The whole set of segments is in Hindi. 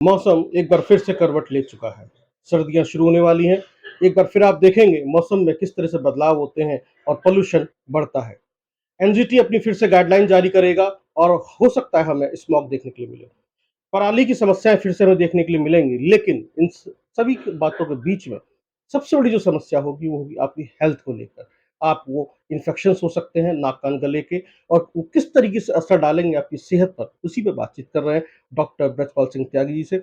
मौसम एक बार फिर से करवट ले चुका है। सर्दियाँ शुरू होने वाली हैं। एक बार फिर आप देखेंगे मौसम में किस तरह से बदलाव होते हैं और पॉल्यूशन बढ़ता है। एनजीटी अपनी फिर से गाइडलाइन जारी करेगा और हो सकता है हमें स्मॉग देखने के लिए मिले। पराली की समस्याएँ फिर से हमें देखने के लिए मिलेंगी, लेकिन इन सभी बातों के बीच में सबसे बड़ी जो समस्या होगी वो होगी आपकी हेल्थ को लेकर। आप वो इन्फेक्शंस हो सकते हैं नाक कान गले के और वो किस तरीके से असर डालेंगे आपकी सेहत पर, उसी पे बातचीत कर रहे हैं डॉक्टर ब्रजपाल सिंह त्यागी जी से।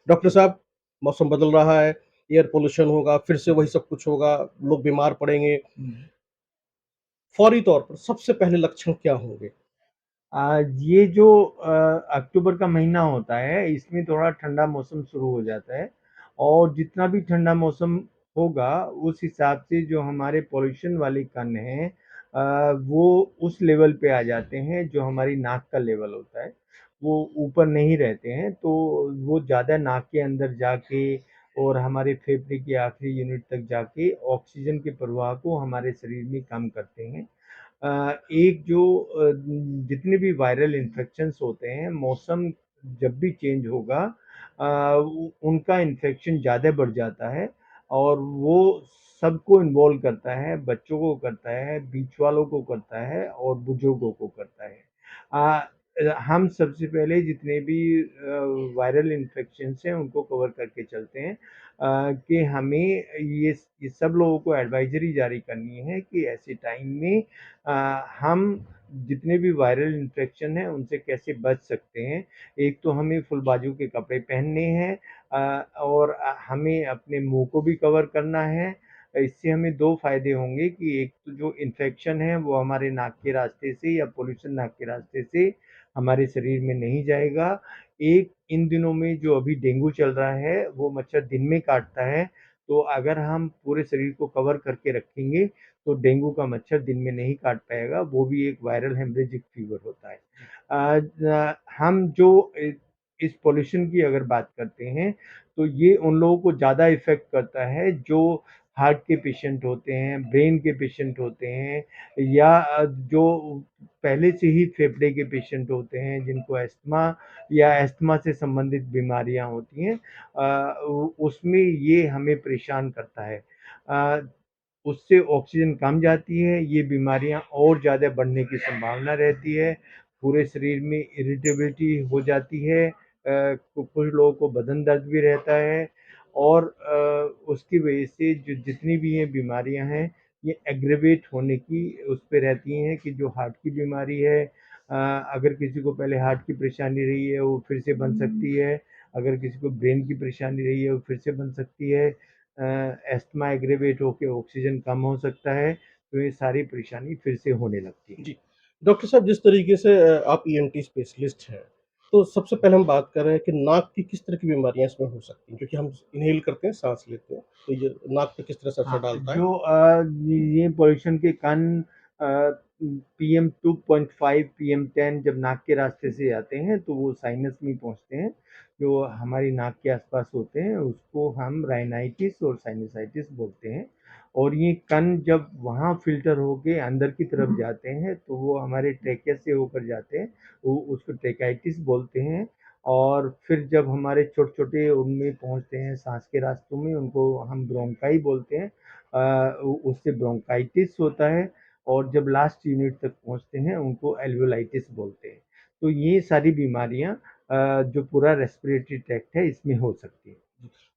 डॉक्टर साहब, मौसम बदल रहा है, एयर पोल्यूशन होगा, फिर से वही सब कुछ होगा, लोग बीमार पड़ेंगे। फौरी तौर पर सबसे पहले लक्षण क्या होंगे? ये जो अक्टूबर का महीना होता है, इसमें थोड़ा ठंडा मौसम शुरू हो जाता है और जितना भी ठंडा मौसम होगा, उस हिसाब से जो हमारे पॉल्यूशन वाले कण हैं वो उस लेवल पे आ जाते हैं जो हमारी नाक का लेवल होता है। वो ऊपर नहीं रहते हैं, तो वो ज़्यादा नाक के अंदर जाके और हमारे फेफड़े के आखिरी यूनिट तक जाके ऑक्सीजन के प्रवाह को हमारे शरीर में कम करते हैं। एक जो जितने भी वायरल इन्फेक्शंस होते हैं, मौसम जब भी चेंज होगा उनका इन्फेक्शन ज़्यादा बढ़ जाता है और वो सबको इन्वॉल्व करता है, बच्चों को करता है, बीच वालों को करता है और बुजुर्गों को करता है। हम सबसे पहले जितने भी वायरल इन्फेक्शंस हैं उनको कवर करके चलते हैं कि हमें ये सब लोगों को एडवाइजरी जारी करनी है कि ऐसे टाइम में हम जितने भी वायरल इन्फेक्शन हैं उनसे कैसे बच सकते हैं। एक तो हमें फुल बाजू के कपड़े पहनने हैं और हमें अपने मुँह को भी कवर करना है। इससे हमें 2 फ़ायदे होंगे कि एक तो जो इन्फेक्शन है वो हमारे नाक के रास्ते से या पॉल्यूशन नाक के रास्ते से हमारे शरीर में नहीं जाएगा। एक इन दिनों में जो अभी डेंगू चल रहा है वो मच्छर दिन में काटता है, तो अगर हम पूरे शरीर को कवर करके रखेंगे तो डेंगू का मच्छर दिन में नहीं काट पाएगा, वो भी एक वायरल हेमरेजिक फीवर होता है। हम जो इस पॉल्यूशन की अगर बात करते हैं, तो ये उन लोगों को ज़्यादा इफ़ेक्ट करता है जो हार्ट के पेशेंट होते हैं, ब्रेन के पेशेंट होते हैं या जो पहले से ही फेफड़े के पेशेंट होते हैं, जिनको अस्थमा या अस्थमा से संबंधित बीमारियाँ होती हैं उसमें ये हमें परेशान करता है। अ, उससे ऑक्सीजन कम जाती है, ये बीमारियाँ और ज़्यादा बढ़ने की संभावना रहती है, पूरे शरीर में इरिटेबिलिटी हो जाती है कुछ लोगों को बदन दर्द भी रहता है और उसकी वजह से जो जितनी भी ये बीमारियाँ हैं, ये एग्रवेट होने की उस पे रहती हैं कि जो हार्ट की बीमारी है अगर किसी को पहले हार्ट की परेशानी रही है, वो फिर से बन सकती है, अगर किसी को ब्रेन की परेशानी रही है, वो फिर से बन सकती है। अस्थमा एग्रेवेट होके ऑक्सीजन कम हो सकता है, तो ये सारी परेशानी फिर से होने लगती है। जी। डॉक्टर साहब, जिस तरीके से आप ईएनटी स्पेशलिस्ट हैं, तो सबसे पहले हम बात कर रहे हैं कि नाक की किस तरह की बीमारियाँ इसमें हो सकती हैं? क्योंकि हम इन्हेल करते हैं, साँस लेते हैं, तो ये नाक पे किस तरह से असर हाँ, डालता है? जो ये पॉल्यूशन के कण पीएम 2.5, पीएम 10 जब नाक के रास्ते से आते हैं, तो वो साइनस में पहुँचते हैं, जो हमारी नाक के आसपास होते हैं, उसको हम राइनाइटिस और साइनसाइटिस बोलते हैं। और ये कण जब वहाँ फ़िल्टर होके अंदर की तरफ जाते हैं, तो वो हमारे ट्रैकिया से होकर जाते हैं, वो उसको ट्रैकाइटिस बोलते हैं। और फिर जब हमारे छोटे-छोटे उनमें पहुँचते हैं साँस के रास्तों में, उनको हम ब्रोंकाई बोलते हैं। उससे ब्रोंकाइटिस होता है और जब लास्ट यूनिट तक पहुँचते हैं उनको एल्वेओलाइटिस बोलते हैं। तो ये सारी बीमारियाँ जो पूरा रेस्पिरेटरी ट्रैक्ट है इसमें हो सकती हैं।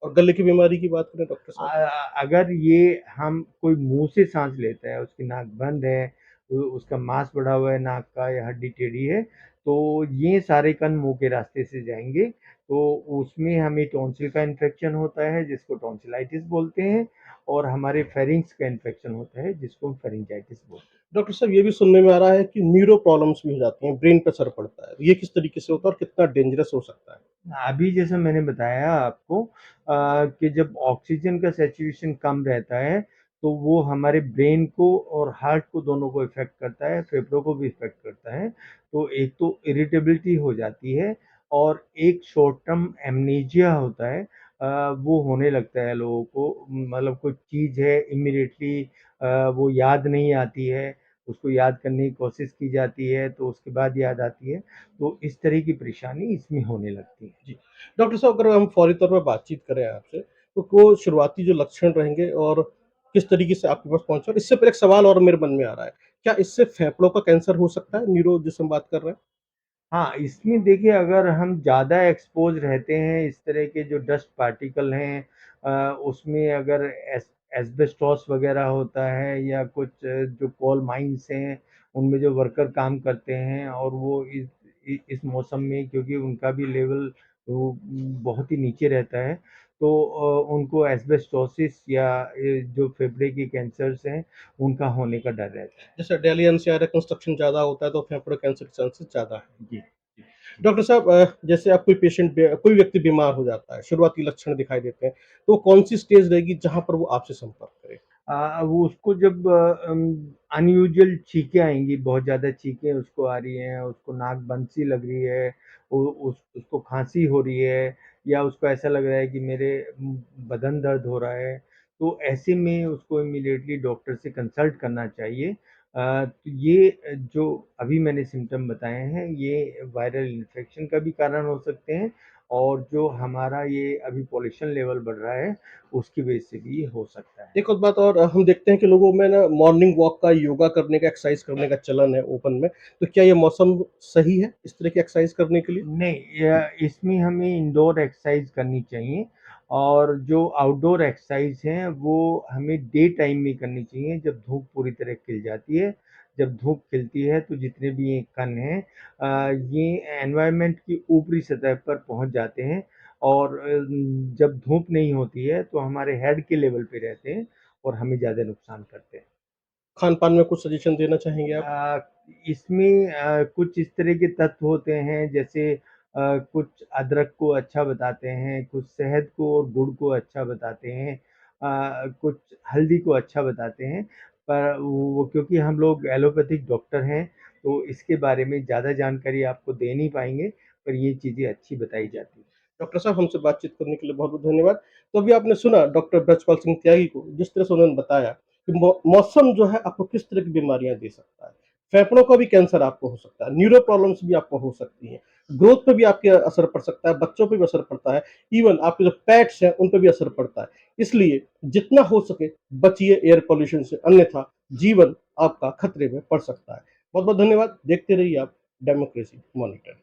और गले की बीमारी की बात करें डॉक्टर साहब? अगर ये हम कोई मुँह से साँस लेता है, उसकी नाक बंद है, उसका मांस बढ़ा हुआ है नाक का या हड्डी टेढ़ी है, तो ये सारे कण मुँह के रास्ते से जाएँगे, तो उसमें हमें टॉन्सिल का इन्फेक्शन होता है जिसको टॉन्सिलाइटिस बोलते हैं और हमारे फेरिंक्स का इन्फेक्शन होता है जिसको हम फेरिंजाइटिस बोलते हैं। डॉक्टर साहब, ये भी सुनने में आ रहा है कि न्यूरो प्रॉब्लम्स भी हो जाती हैं, ब्रेन पे असर पड़ता है। ये किस तरीके से होता है और कितना डेंजरस हो सकता है? अभी जैसा मैंने बताया आपको कि जब ऑक्सीजन का सैचुरेशन कम रहता है, तो वो हमारे ब्रेन को और हार्ट को दोनों को इफ़ेक्ट करता है, फेफड़ों को भी इफ़ेक्ट करता है। तो एक तो इरिटेबिलिटी हो जाती है और एक शॉर्ट टर्म एमनेसिया होता है वो होने लगता है लोगों को मतलब कोई चीज़ है इमीडिएटली वो याद नहीं आती है उसको याद करने की कोशिश की जाती है, तो उसके बाद याद आती है। तो इस तरह की परेशानी इसमें होने लगती है। जी। डॉक्टर साहब अगर हम फौरी तौर पर बातचीत करें आपसे, तो वो शुरुआती जो लक्षण रहेंगे और किस तरीके से आपके पास पहुँचे? और इससे पहले एक सवाल और मेरे मन में आ रहा है, क्या इससे फेफड़ों का कैंसर हो सकता है, न्यूरो जिससे हम बात कर रहे हैं? हाँ, इसमें देखिए अगर हम ज़्यादा एक्सपोज़ रहते हैं, इस तरह के जो डस्ट पार्टिकल हैं उसमें अगर एस्बेस्टॉस वग़ैरह होता है या कुछ जो कोल माइन्स हैं, उनमें जो वर्कर काम करते हैं और वो इस मौसम में क्योंकि उनका भी लेवल वो बहुत ही नीचे रहता है, तो उनको एस्बेस्टोसिस या जो फेफड़े के कैंसर्स हैं, उनका होने का डर रहता है। जैसे डेली एनसीआर कंस्ट्रक्शन ज़्यादा होता है, तो फेफड़ों कैंसर के चांसेस ज़्यादा है। जी, जी, जी। डॉक्टर साहब जैसे अब कोई व्यक्ति बीमार हो जाता है, शुरुआती लक्षण दिखाई देते हैं, तो कौन-सी स्टेज रहेगी जहाँ पर वो आपसे संपर्क करे? वो उसको जब अनयूजुअल चीखें आएँगी, बहुत ज़्यादा चीखें उसको आ रही हैं, उसको नाक बंद सी लग रही है, उसको खाँसी हो रही है या उसको ऐसा लग रहा है कि मेरे बदन दर्द हो रहा है, तो ऐसे में उसको इमीडिएटली डॉक्टर से कंसल्ट करना चाहिए। तो ये जो अभी मैंने सिम्पटम बताए हैं, ये वायरल इन्फेक्शन का भी कारण हो सकते हैं और जो हमारा ये अभी पॉल्यूशन लेवल बढ़ रहा है, उसकी वजह से भी हो सकता है। एक और बात और हम देखते हैं कि लोगों में ना मॉर्निंग वॉक का, योगा करने का, एक्सरसाइज करने का चलन है ओपन में, तो क्या ये मौसम सही है इस तरह की एक्सरसाइज करने के लिए? नहीं, इसमें हमें इंडोर एक्सरसाइज करनी चाहिए और जो आउटडोर एक्सरसाइज हैं, वो हमें डे टाइम में करनी चाहिए जब धूप पूरी तरह खिल जाती है। जब धूप खिलती है तो जितने भी ये कण हैं ये एनवायरनमेंट की ऊपरी सतह पर पहुँच जाते हैं और जब धूप नहीं होती है तो हमारे हेड के लेवल पे रहते हैं और हमें ज़्यादा नुकसान करते हैं। खान-पान में कुछ सजेशन देना चाहेंगे आप? इसमें कुछ इस तरह के तत्व होते हैं जैसे कुछ अदरक को अच्छा बताते हैं, कुछ शहद को और गुड़ को अच्छा बताते हैं, कुछ हल्दी को अच्छा बताते हैं। पर वो क्योंकि हम लोग एलोपैथिक डॉक्टर हैं, तो इसके बारे में ज़्यादा जानकारी आपको दे नहीं पाएँगे, पर ये चीज़ें अच्छी बताई जाती हैं। डॉक्टर साहब हमसे बातचीत करने के लिए बहुत-बहुत धन्यवाद। तो अभी आपने सुना डॉक्टर ब्रजपाल सिंह त्यागी को जिस तरह से उन्होंने बताया कि मौसम जो है आपको किस तरह की बीमारियाँ दे सकता है। फेफड़ों का भी कैंसर आपको हो सकता है, न्यूरो प्रॉब्लम्स भी आपको हो सकती हैं, ग्रोथ पे भी आपके असर पड़ सकता है, बच्चों पे भी असर पड़ता है, इवन आपके जो पेट्स हैं उन पे भी असर पड़ता है। इसलिए जितना हो सके बचिए एयर पॉल्यूशन से, अन्यथा जीवन आपका खतरे में पड़ सकता है। बहुत-बहुत धन्यवाद। देखते रहिए आप डेमोक्रेसी मॉनिटर।